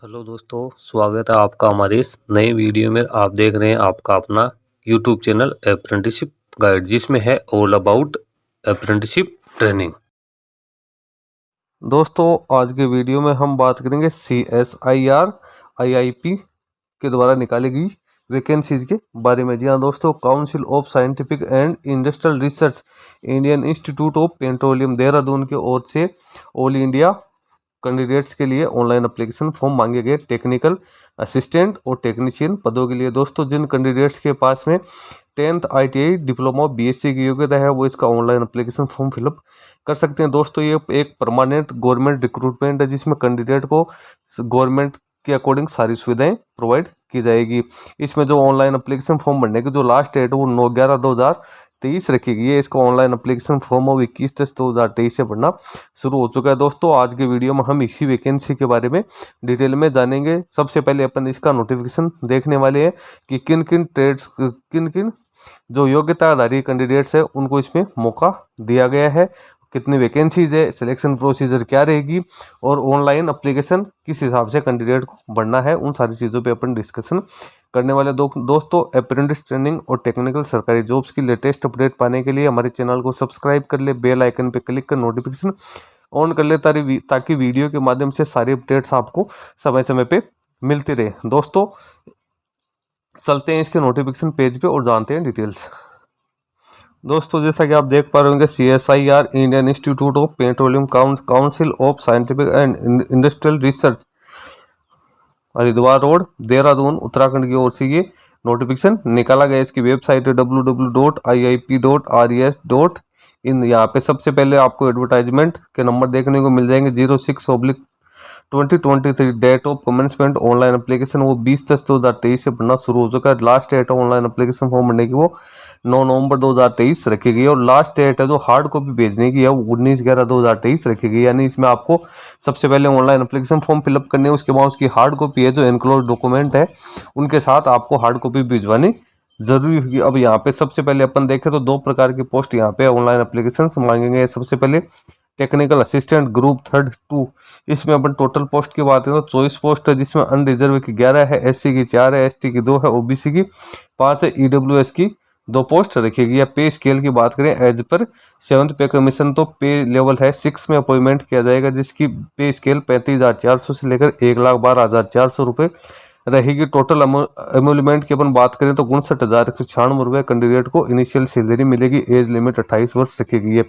Hello दोस्तों, स्वागत है आपका हमारे इस नए वीडियो में। आप देख रहे हैं आपका अपना यूट्यूब चैनल अप्रेंटिसशिप गाइड, जिसमें है ऑल अबाउट अप्रेंटिसशिप ट्रेनिंग। दोस्तों, आज के वीडियो में हम बात करेंगे CSIR IIP के द्वारा निकाली गई वैकेंसीज के बारे में। जी हाँ दोस्तों, council of scientific and industrial research, Indian institute of petroleum Dehradun की ओर से ऑल इंडिया कैंडिडेट्स के लिए ऑनलाइन एप्लीकेशन फॉर्म मांगे गए टेक्निकल असिस्टेंट और टेक्नीशियन पदों के लिए। दोस्तों, जिन कैंडिडेट्स के पास में 10th ITI डिप्लोमा BSc की योग्यता है वो इसका ऑनलाइन एप्लीकेशन फॉर्म फिलअप कर सकते हैं। दोस्तों, ये एक परमानेंट गवर्नमेंट रिक्रूटमेंट है जिसमें कैंडिडेट को गवर्नमेंट के अकॉर्डिंग सारी सुविधाएं प्रोवाइड की जाएगी। इसमें जो ऑनलाइन एप्लीकेशन फॉर्म भरने की जो लास्ट डेट है वो 9/11/2023 रखी गई है। इसका ऑनलाइन एप्लीकेशन फॉर्म अब 21/10/2023 से भरना शुरू हो चुका है। दोस्तों, आज के वीडियो में हम इसी वैकेंसी के बारे में डिटेल में जानेंगे। सबसे पहले अपन इसका नोटिफिकेशन देखने वाले हैं कि किन किन जो योग्यताधारी कैंडिडेट्स है उनको इसमें मौका दिया गया है, कितनी वैकेंसीज है, सिलेक्शन प्रोसीजर क्या रहेगी और ऑनलाइन एप्लीकेशन किस हिसाब से कैंडिडेट को भरना है, उन सारी चीज़ों पे अपन डिस्कशन करने वाले। दोस्तों, अप्रेंटिस ट्रेनिंग और टेक्निकल सरकारी जॉब्स की लेटेस्ट अपडेट पाने के लिए हमारे चैनल को सब्सक्राइब कर ले, बेल आइकन पे क्लिक कर नोटिफिकेशन ऑन कर ले ताकि वीडियो के माध्यम से सारी अपडेट्स आपको समय समय पे मिलती रहे। दोस्तों, चलते हैं इसके नोटिफिकेशन पेज पे और जानते हैं डिटेल्स। दोस्तों, जैसा कि आप देख पा रहे होंगे, CSIR Indian institute of petroleum council of scientific and industrial research, Haridwar road, Dehradun, Uttarakhand की ओर से ये नोटिफिकेशन निकाला गया। इसकी वेबसाइट है www.iip.res.in। यहाँ पे सबसे पहले आपको एडवर्टाइजमेंट के नंबर देखने को मिल जाएंगे। 06/2023 date of commencement online application वो 20/10/2023 से भरना शुरू हो चुका है। लास्ट डेट है ऑनलाइन एप्लीकेशन फॉर्म भरने की वो 9 नवंबर 2023 रखी गई है और लास्ट डेट है जो हार्ड कॉपी भेजने की है वो 19/11/2023 रखी गई है। यानी इसमें आपको सबसे पहले ऑनलाइन एप्लीकेशन फॉर्म फिलअप करने है, उसके बाद उसकी हार्ड कॉपी है जो एनक्लोज डॉक्यूमेंट है उनके साथ आपको हार्ड कॉपी भिजवानी जरूरी होगी। अब यहाँ पे सबसे पहले अपन देखें तो दो प्रकार की पोस्ट यहाँ पे ऑनलाइन एप्लीकेशन मांगेंगे। सबसे पहले टेक्निकल असिस्टेंट ग्रुप 3 इसमें अपन टोटल पोस्ट की बात करें तो 24 पोस्ट है, जिसमें अनरिजर्व की 11 है, SC की 4 है, ST की 2 है, OBC की 5 है, EWS की 2 पोस्ट रखी गई है। पे स्केल की बात करें एज पर 7th पे कमीशन तो पे लेवल है 6 में अपॉइंटमेंट किया जाएगा, जिसकी पे स्केल 35,400 से लेकर 1,12,400 रुपये रहेगी। टोटल एमोलमेंट की अपन बात करें तो 59,196 रुपये कैंडिडेट को इनिशियल सैलरी मिलेगी। एज लिमिट 28 वर्ष रखी गई है।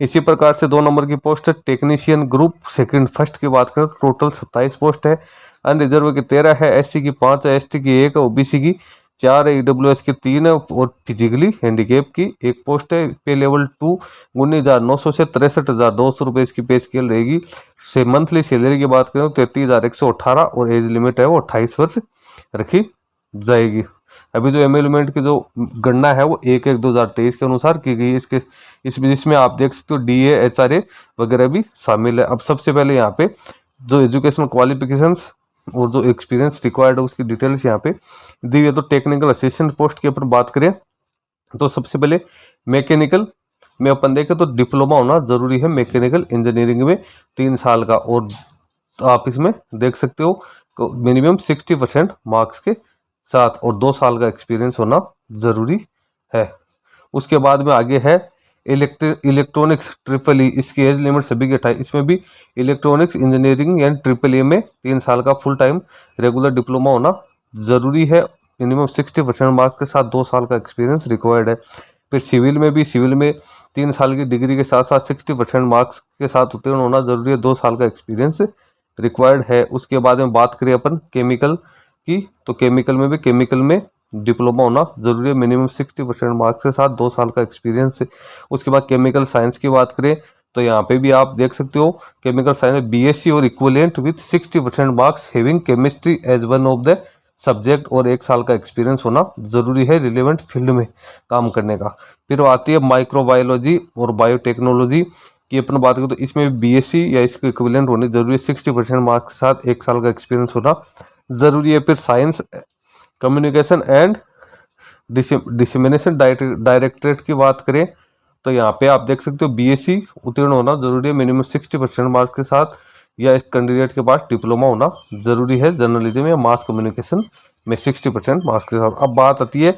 इसी प्रकार से 2 नंबर की पोस्ट है टेक्नीशियन ग्रुप फर्स्ट की बात करें तो टोटल 27 पोस्ट है। अनरिजर्व की 13 है, SC की 5 है, ST की 1 है, OBC की 4 है, EWS की 3 है और फिजिकली हैंडीकेप की 1 पोस्ट है। पे लेवल 2 19,900 से 63,200 रुपये इसकी पे स्केल रहेगी। से मंथली सैलरी की बात करें तो 33,118 और एज लिमिट है वो 28 वर्ष रखी जाएगी। अभी जो एमएलमेंट की जो गणना है वो 1/1/2023 के अनुसार की गई। इसमें आप देख सकते हो DA HRA वगैरह भी शामिल है। अब सबसे पहले यहाँ पे जो एजुकेशनल क्वालिफिकेशंस और जो एक्सपीरियंस रिक्वायर्ड है उसकी डिटेल्स यहाँ पे दी है। तो टेक्निकल असिस्टेंट पोस्ट की अपन बात करें तो सबसे पहले मैकेनिकल में अपन देखें तो डिप्लोमा होना जरूरी है मैकेनिकल इंजीनियरिंग में 3 साल का, और आप इसमें देख सकते हो मिनिमम 60% मार्क्स के साथ और 2 साल का एक्सपीरियंस होना जरूरी है। उसके बाद में आगे है इलेक्ट्रॉनिक्स E, इसकी एज लिमिट सभी के 28। इसमें भी इलेक्ट्रॉनिक्स इंजीनियरिंग यानी EEE में 3 साल का फुल टाइम रेगुलर डिप्लोमा होना जरूरी है। मिनिमम 60% मार्क्स के साथ 2 साल का एक्सपीरियंस रिक्वायर्ड है। फिर सिविल में 3 साल की डिग्री के साथ साथ 60% मार्क्स के साथ उत्तीर्ण होना जरूरी है। 2 साल का एक्सपीरियंस रिक्वायर्ड है। उसके बाद में बात करें अपन केमिकल की तो केमिकल में डिप्लोमा होना जरूरी है। मिनिमम 60% मार्क्स के साथ 2 साल का एक्सपीरियंस है। उसके बाद केमिकल साइंस की बात करें तो यहाँ पे भी आप देख सकते हो केमिकल साइंस में BSc और equivalent with 60% marks having chemistry as one of the subject और 1 साल का एक्सपीरियंस होना जरूरी है रिलेवेंट फील्ड में काम करने का। फिर आती है माइक्रोबायोलॉजी और बायोटेक्नोलॉजी की अपन बात करें तो इसमें BSc या इसके इक्विवेलेंट होने जरूरी है। 60% मार्क्स के साथ 1 साल का एक्सपीरियंस होना जरूरी है। फिर science communication and dissemination directorate की बात करें तो यहाँ पे आप देख सकते हो BSc उत्तीर्ण होना जरूरी है। मिनिमम 60% मार्क्स के साथ या इस कैंडिडेट के पास डिप्लोमा होना जरूरी है जर्नलिज्म या मास कम्युनिकेशन में 60% मार्क्स के साथ। अब बात आती है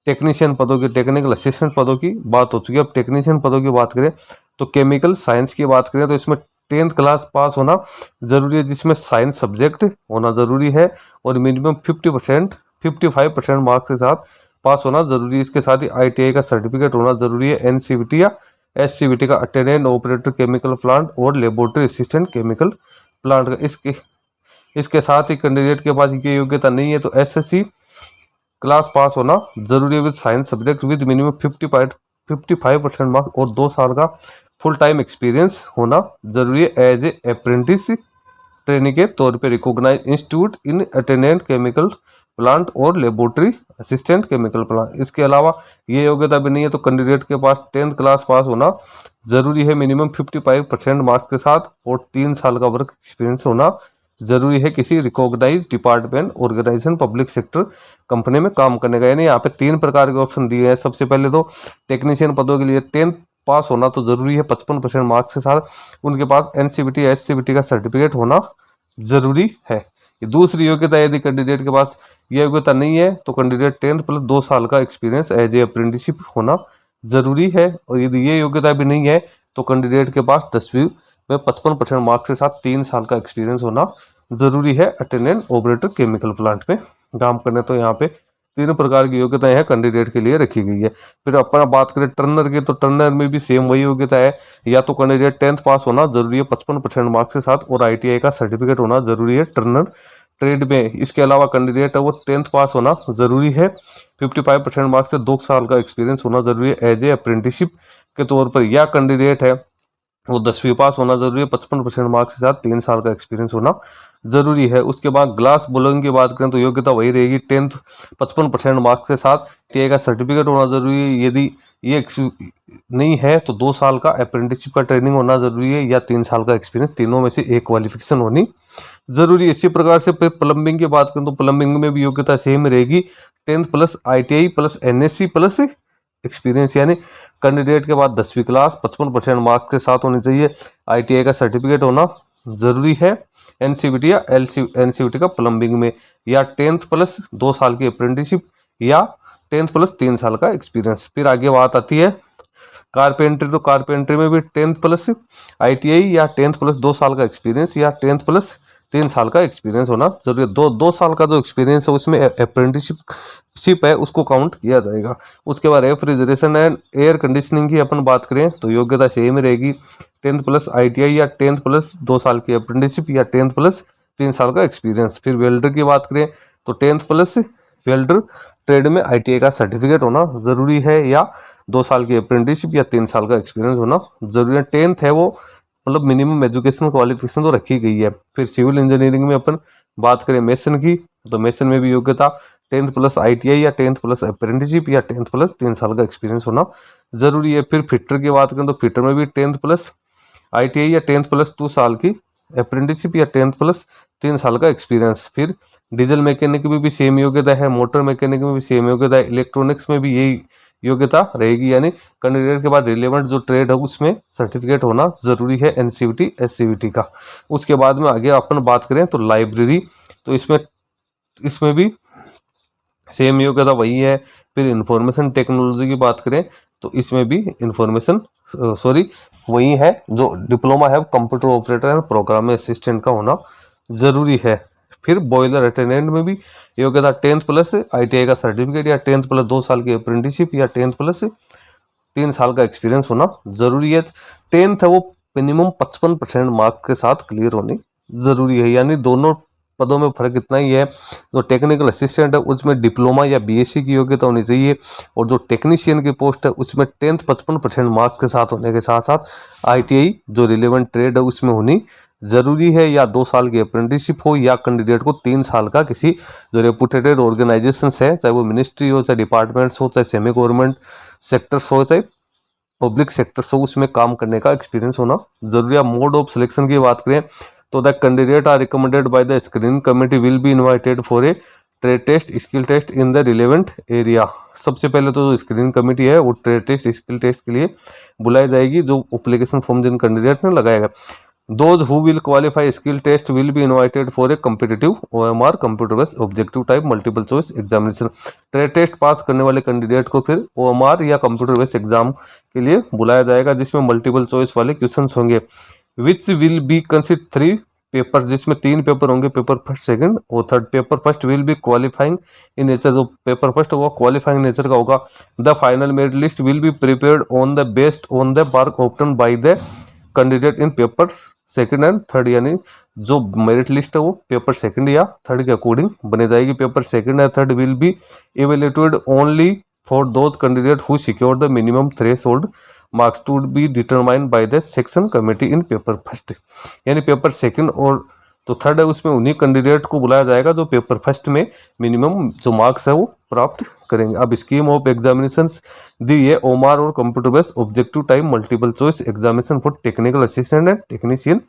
टेक्नीशियन पदों की, टेक्निकल असिस्टेंट पदों की बात हो चुकी है। अब टेक्नीशियन पदों की बात करें तो केमिकल साइंस की बात करें तो इसमें 10th क्लास पास होना जरूरी है, जिसमें साइंस सब्जेक्ट होना जरूरी है और मिनिमम 55% मार्क्स के साथ पास होना जरूरी है। इसके साथ ही ITI का सर्टिफिकेट होना जरूरी है, NCVT या SCVT का अटेंडेंट ऑपरेटर केमिकल प्लांट और लेबोरेटरी असिस्टेंट केमिकल प्लांट का। इसके साथ ही कैंडिडेट के पास ये योग्यता नहीं है तो SSC क्लास पास होना जरूरी है with science subject with minimum 55% marks और 2 साल का फुल टाइम एक्सपीरियंस होना जरूरी है एज ए अप्रेंटिस ट्रेनिंग के तौर पे recognise institute in attendant chemical plant और लेबोरेटरी असिस्टेंट केमिकल प्लांट। इसके अलावा ये योग्यता भी नहीं है तो कैंडिडेट के पास 10th क्लास पास होना जरूरी है मिनिमम 55% मार्क्स के साथ और 3 साल का वर्क एक्सपीरियंस होना जरूरी है किसी recognise department organisation public sector company में काम करने का। यानी यहाँ पे 3 प्रकार के ऑप्शन दिए हैं। सबसे पहले तो टेक्नीशियन पदों के लिए 10th पास होना तो जरूरी है 55% मार्क्स के साथ, उनके पास NCVT या SCVT का सर्टिफिकेट होना जरूरी है। दूसरी योग्यता यदि कैंडिडेट के पास यह योग्यता नहीं है तो कैंडिडेट 10th प्लस 2 साल का एक्सपीरियंस एज ए अप्रेंटिसशिप होना जरूरी है और यदि ये योग्यता भी नहीं है तो कैंडिडेट के पास 10वीं में 55% मार्क्स के साथ 3 साल का एक्सपीरियंस होना जरूरी है अटेंडेंट ऑपरेटर केमिकल प्लांट में काम करने। तो यहाँ पे 3 प्रकार की योग्यताएं हैं कैंडिडेट के लिए रखी गई है। फिर अपन बात करें टर्नर की तो टर्नर में भी सेम वही योग्यता है, या तो कैंडिडेट 10th पास होना जरूरी है 55% मार्क्स के साथ और ITI का सर्टिफिकेट होना जरूरी है टर्नर ट्रेड में। इसके अलावा कैंडिडेट है वो 10th पास होना जरूरी है, 55% मार्क्स से 2 साल का एक्सपीरियंस होना जरूरी है एज ए अप्रेंटिसशिप के तौर पर, या कैंडिडेट है वो 10वीं पास होना जरूरी है 55% मार्क्स के साथ 3 साल का एक्सपीरियंस होना जरूरी है। उसके बाद ग्लास ब्लोइंग की बात करें तो योग्यता वही रहेगी 10th 55% मार्क्स के साथ ITI का सर्टिफिकेट होना जरूरी है, यदि ये नहीं है तो 2 साल का अप्रेंटिसशिप का ट्रेनिंग होना जरूरी है या 3 साल का एक्सपीरियंस, तीनों में से एक क्वालिफिकेशन होनी जरूरी है। इसी प्रकार से प्लम्बिंग की बात करें तो प्लम्बिंग में भी योग्यता सेम रहेगी 10th plus ITI plus NSC plus experience, यानी कैंडिडेट के बाद 10वीं क्लास 55% मार्क्स के साथ होनी चाहिए, ITI का सर्टिफिकेट होना जरूरी है, NCVT या NCVT का प्लम्बिंग में, या 10th प्लस 2 साल की अप्रेंटिसशिप या 10th प्लस 3 साल का एक्सपीरियंस। फिर आगे बात आती है कारपेंट्री, तो कारपेंट्री में भी 10th प्लस ITI या 10th प्लस 2 साल का एक्सपीरियंस या 10th प्लस 3 साल का एक्सपीरियंस होना जरूरी है। 2 साल का जो एक्सपीरियंस है उसमें अप्रेंटिसशिप है उसको काउंट किया जाएगा। उसके बाद रेफ्रिजरेशन एंड एयर कंडीशनिंग की अपन बात करें तो योग्यता सेम रहेगी 10th प्लस ITI या 10th प्लस 2 साल की अप्रेंटिसशिप या 10th प्लस 3 साल का एक्सपीरियंस। फिर वेल्डर की बात करें तो 10th प्लस वेल्डर ट्रेड में ITI का सर्टिफिकेट होना जरूरी है या 2 साल की अप्रेंटिसशिप या 3 साल का एक्सपीरियंस होना जरूरी है। 10th है वो मतलब मिनिमम एजुकेशनल क्वालिफिकेशन तो रखी गई है। फिर सिविल इंजीनियरिंग में अपन बात करें मेसन की तो मेसन में भी योग्यता 10th प्लस ITI या 10th प्लस अप्रेंटिसशिप या 10th प्लस 3 साल का एक्सपीरियंस होना जरूरी है। फिर फिटर की बात करें तो फिटर में भी 10th प्लस ITI या 10th प्लस 2 साल की अप्रेंटिसशिप या 10th प्लस 3 साल का एक्सपीरियंस। फिर डीजल मैकेनिक में भी सेम योग्यता है, मोटर मैकेनिक में भी सेम योग्यता है, इलेक्ट्रॉनिक्स में भी यही योग्यता रहेगी, यानी कैंडिडेट के बाद रिलेवेंट जो ट्रेड है उसमें सर्टिफिकेट होना जरूरी है NCVT SCVT का। उसके बाद में आगे अपन बात करें तो लाइब्रेरी, तो इसमें भी सेम योग्यता वही है। फिर इंफॉर्मेशन टेक्नोलॉजी की बात करें तो इसमें भी वही है जो डिप्लोमा है computer operator and programming assistant का होना जरूरी है। फिर बॉयलर अटेंडेंट में भी योग्यता 10th प्लस ITI का सर्टिफिकेट या 10th प्लस 2 साल की अप्रेंटिसशिप या 10th प्लस 3 साल का एक्सपीरियंस होना जरूरी है। 10th है वो मिनिमम 55% मार्क्स के साथ क्लियर होनी जरूरी है, यानी दोनों पदों में फर्क इतना ही है। जो टेक्निकल असिस्टेंट है उसमें डिप्लोमा या BSc की योग्यता होनी चाहिए और जो टेक्नीशियन की पोस्ट है उसमें 10th 55% मार्क्स के साथ होने के साथ साथ ITI जो रिलेवेंट ट्रेड है उसमें होनी जरूरी है, या 2 साल की अप्रेंटिसशिप हो या कैंडिडेट को 3 साल का किसी जो रेपुटेटेड ऑर्गेनाइजेशन है, चाहे वो मिनिस्ट्री हो, चाहे डिपार्टमेंट्स हो, चाहे सेमी गवर्नमेंट सेक्टर्स हो, चाहे पब्लिक सेक्टर्स हो, उसमें काम करने का एक्सपीरियंस होना जरूरी है। मोड ऑफ सिलेक्शन की बात करें तो the candidate are recommended by the screening committee will be invited for a trade test skill test in the relevant area. सबसे पहले तो जो स्क्रीनिंग कमेटी है वो ट्रेड टेस्ट स्किल टेस्ट के लिए बुलाई जाएगी, जो एप्लीकेशन फॉर्म जिन कैंडिडेट ने लगाएगा। Those who will qualify skill test will be invited for a competitive OMR computer based objective type multiple choice examination। Trade test pass करने वाले कैंडिडेट को फिर OMR या कंप्यूटर बेस्ड एग्जाम के लिए बुलाया जाएगा, जिसमें मल्टीपल चॉइस वाले क्वेश्चंस होंगे। Which will be consist 3 paper, जिसमें 3 पेपर होंगे, पेपर फर्स्ट सेकंड और third. Paper first will be qualifying in nature, जो पेपर फर्स्ट होगा क्वालिफाइंग नेचर का होगा। The final merit list will be prepared on the based on the mark obtain by the candidate in paper second and third, यानी जो merit list है वो paper second या third के according बनी जाएगी। पेपर सेकंड या third will be evaluated only for those candidate who secure the minimum threshold marks to be determined by the section committee in paper first, यानी paper second और जो third है उसमें उन्हीं कैंडिडेट को बुलाया जाएगा जो पेपर फर्स्ट में मिनिमम जो मार्क्स है वो प्राप्त करेंगे। अब स्कीम ऑफ एग्जामिनेशंस दी है ओमार और computer based objective type multiple choice examination for technical assistant and technician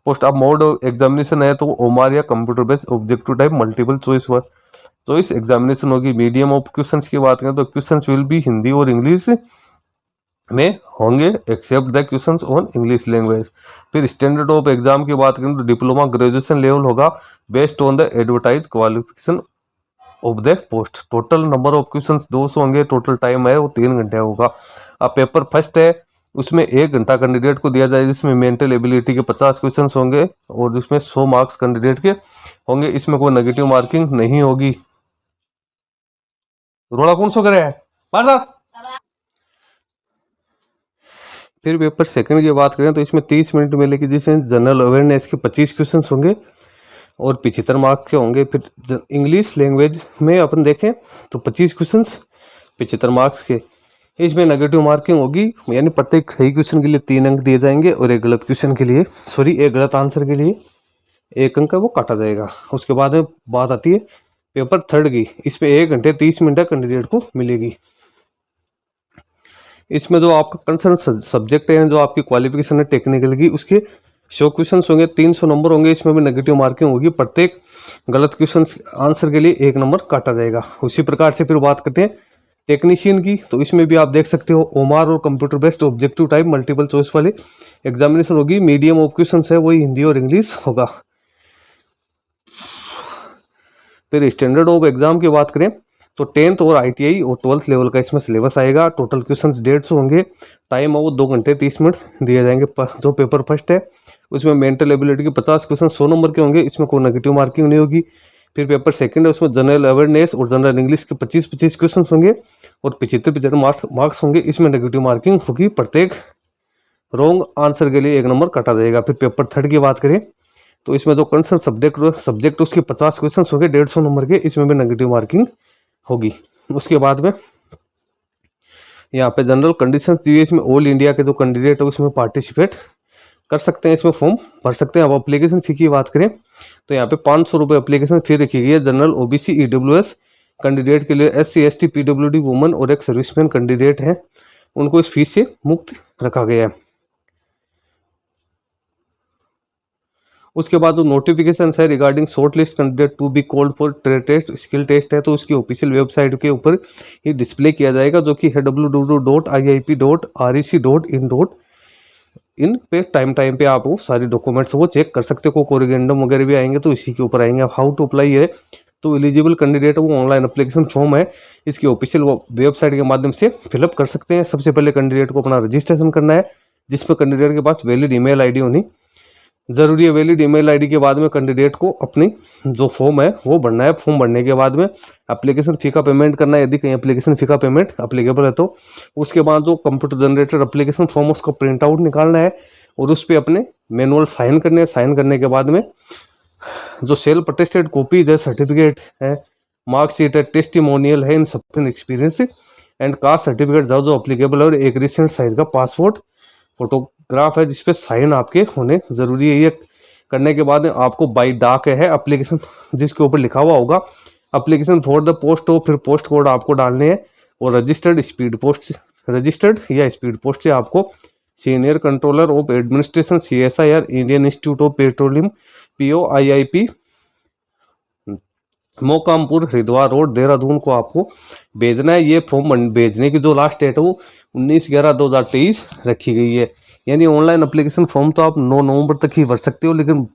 post. अब मोड ऑफ एग्जामिनेशन है तो ओमार या computer based objective type multiple choice examination होगी। मीडियम ऑफ क्वेश्चंस की बात करें तो क्वेश्चंस विल बी हिंदी और इंग्लिश में होंगे except the questions on English language. फिर स्टैंडर्ड ऑफ एग्जाम की बात करें तो डिप्लोमा ग्रेजुएशन लेवल होगा based on the advertise qualification of the post. Total number of questions 200 होंगे, टोटल टाइम है वो 3 घंटे होगा। अब पेपर फर्स्ट है उसमें 1 घंटा कैंडिडेट को दिया जाएगा, जिसमें मेंटल एबिलिटी के 50 क्वेश्चन होंगे और जिसमें 100 मार्क्स कैंडिडेट के होंगे। इसमें कोई नेगेटिव मार्किंग नहीं होगी। रोड़ा कौन सो करे है फिर पेपर सेकंड की बात करें तो इसमें 30 मिनट मिलेगी, जिसमें जनरल अवेयरनेस के 25 क्वेश्चन होंगे और 75 मार्क्स के होंगे। फिर इंग्लिश लैंग्वेज में अपन देखें तो 25 क्वेश्चन 75 मार्क्स के। इसमें नेगेटिव मार्किंग होगी, यानी प्रत्येक सही क्वेश्चन के लिए 3 अंक दिए जाएंगे और एक गलत क्वेश्चन के लिए एक गलत आंसर के लिए 1 अंक वो काटा जाएगा। उसके बाद में बात आती है पेपर थर्ड की। इसमें 1 घंटे 30 मिनट कैंडिडेट को मिलेगी। इसमें जो आपका कंसर्न सब्जेक्ट है, जो आपकी क्वालिफिकेशन है टेक्निकल की, उसके 100 क्वेश्चन होंगे, 300 नंबर होंगे। इसमें भी नेगेटिव मार्किंग होगी, प्रत्येक गलत क्वेश्चन आंसर के लिए 1 नंबर काटा जाएगा। उसी प्रकार से फिर बात करते हैं टेक्नीशियन की, तो इसमें भी आप देख सकते हो ओमार और computer based objective type multiple choice वाले एग्जामिनेशन होगी। मीडियम ऑफ क्वेश्चन है वही हिंदी और इंग्लिश होगा। फिर स्टैंडर्ड ऑफ एग्जाम की बात करें तो 10th और ITI और 12th लेवल का इसमें सिलेबस आएगा। टोटल क्वेश्चंस 150 होंगे, टाइम है वो 2 घंटे 30 मिनट दिए जाएंगे। जो पेपर फर्स्ट है उसमें मेंटल एबिलिटी के 50 क्वेश्चन 100 नंबर के होंगे, इसमें कोई नेगेटिव मार्किंग नहीं होगी। फिर पेपर सेकंड है उसमें जनरल अवेयरनेस और जनरल इंग्लिश के 25 क्वेश्चन होंगे और 75 मार्क्स होंगे, इसमें नेगेटिव मार्किंग होगी, प्रत्येक रॉन्ग आंसर के लिए 1 नंबर काटा जाएगा। फिर पेपर थर्ड की बात करें तो इसमें जो कंसर्न सब्जेक्ट उसके 50 क्वेश्चन होंगे 150 नंबर के, इसमें भी नेगेटिव मार्किंग होगी। उसके बाद में यहाँ पे जनरल कंडीशंस दी है, इसमें ऑल इंडिया के जो कैंडिडेट है उसमें पार्टिसिपेट कर सकते हैं, इसमें फॉर्म भर सकते हैं। अब एप्लीकेशन फी की बात करें तो यहाँ पे 500 रुपये एप्लीकेशन फी रखी गई है। जनरल OBC EWS कैंडिडेट के लिए, SC ST PWD वुमन और एक सर्विसमैन कैंडिडेट हैं उनको इस फीस से मुक्त रखा गया है। उसके बाद जो नोटिफिकेशन है regarding short list candidate to be called for trade test skill test है, तो उसकी ऑफिशियल वेबसाइट के ऊपर ही डिस्प्ले किया जाएगा, जो कि है www.iip.rec.in पे टाइम पे आप वो सारी डॉक्यूमेंट्स वो चेक कर सकते हो। कोरिगेंडम वगैरह भी आएंगे तो इसी के ऊपर आएंगे। अब हाउ टू अप्लाई है तो एलिजिबल कैंडिडेट वो ऑनलाइन एप्लीकेशन फॉर्म है, इसकी ऑफिशियल वेबसाइट के माध्यम से फिलअप कर सकते हैं। सबसे पहले कैंडिडेट को अपना रजिस्ट्रेशन करना है, जिसमें कैंडिडेट के पास वैलिड ईमेल आईडी होनी जरूरी है। वैलिड ईमेल आईडी के बाद में कैंडिडेट को अपनी जो फॉर्म है वो भरना है। फॉर्म भरने के बाद में एप्लीकेशन फी का पेमेंट करना है, यदि कहीं एप्लीकेशन फी का पेमेंट अप्लीकेबल है तो। उसके बाद जो कंप्यूटर जनरेटेड एप्लीकेशन फॉर्म उसका प्रिंट आउट निकालना है और उस पर अपने मैनुअल साइन करने हैं। साइन करने के बाद में जो सेल्फ अटेस्टेड कॉपीज है, सर्टिफिकेट है, मार्कशीट है, टेस्टिमोनियल है, इन सब एक्सपीरियंस एंड कास्ट सर्टिफिकेट जो अप्लीकेबल है, और एक रिसेंट साइज का पासपोर्ट फोटोग्राफ है जिसपे साइन आपके होने जरूरी है। ये करने के बाद आपको बाई डाक है एप्लीकेशन, जिसके ऊपर लिखा हुआ होगा एप्लीकेशन फॉर द पोस्ट हो, फिर पोस्ट कोड आपको डालने हैं और रजिस्टर्ड या स्पीड पोस्ट से आपको senior controller of administration CSIR Indian institute of petroleum POIIP Mokampur Haridwar road Dehradun को आपको भेजना है। ये फॉर्म भेजने की जो लास्ट डेट है वो 19/11/2023 रखी गई है। यानी ऑनलाइन एप्लीकेशन फॉर्म तो आप 9 नवंबर तक ही भर सकते हो, लेकिन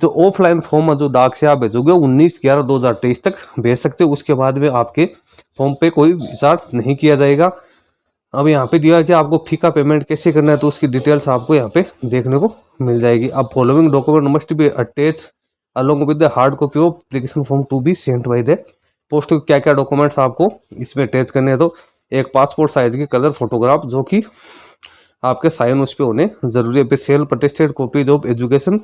जो ऑफलाइन फॉर्म है जो डाक से आप भेजोगे 19/11/2023 तक भेज सकते हो। उसके बाद में आपके फॉर्म पे कोई विचार नहीं किया जाएगा। अब यहाँ पे दिया है कि आपको फीका पेमेंट कैसे करना है, तो उसकी डिटेल्स आपको यहाँ पे देखने को मिल जाएगी। अब following document must be attach along with the hard copy of application form to be sent by the post. क्या क्या डॉक्यूमेंट्स आपको इसमें अटैच करने हैं, तो एक पासपोर्ट साइज की कलर फोटोग्राफ जो कि आपके साइन उस पर होने जरूरी है। फिर self attested copies of education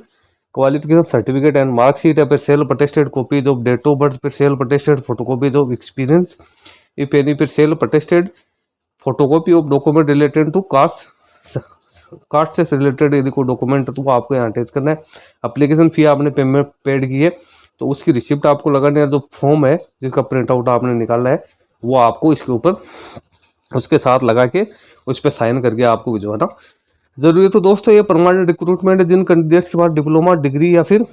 qualification certificate and marksheet है। फिर self attested copies of date of birth. फिर self attested photocopies of experience if any. फिर self attested photocopy of document related to caste से related यदि कोई document है तो वो आपको यहाँ अटैच करना है। एप्लीकेशन फी आपने पेमेंट पेड की है तो उसकी रिसिप्ट आपको लगानी है। जो फॉर्म है जिसका प्रिंट आउट आपने निकालना है वो आपको इसके ऊपर उसके साथ लगा के उस पर साइन करके आपको भिजवाना जरूरी है। तो दोस्तों ये परमानेंट रिक्रूटमेंट है। जिन कैंडिडेट्स के पास डिप्लोमा डिग्री या फिर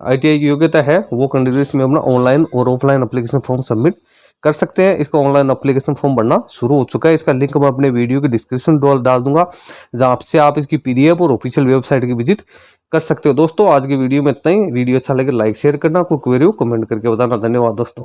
ITI की योग्यता है वो कैंडिडेट्स में अपना ऑनलाइन और ऑफलाइन एप्लीकेशन फॉर्म सबमिट कर सकते हैं। इसका ऑनलाइन एप्लीकेशन फॉर्म भरना शुरू हो चुका है। इसका लिंक मैं अपने वीडियो के डिस्क्रिप्शन डाल दूंगा, जहां से आप इसकी PDF और ऑफिशियल वेबसाइट की विजिट कर सकते हो। दोस्तों आज की वीडियो में इतना ही। वीडियो अच्छा लगे लाइक शेयर करना, कोई क्वेरी हो कमेंट करके बताना। धन्यवाद दोस्तों।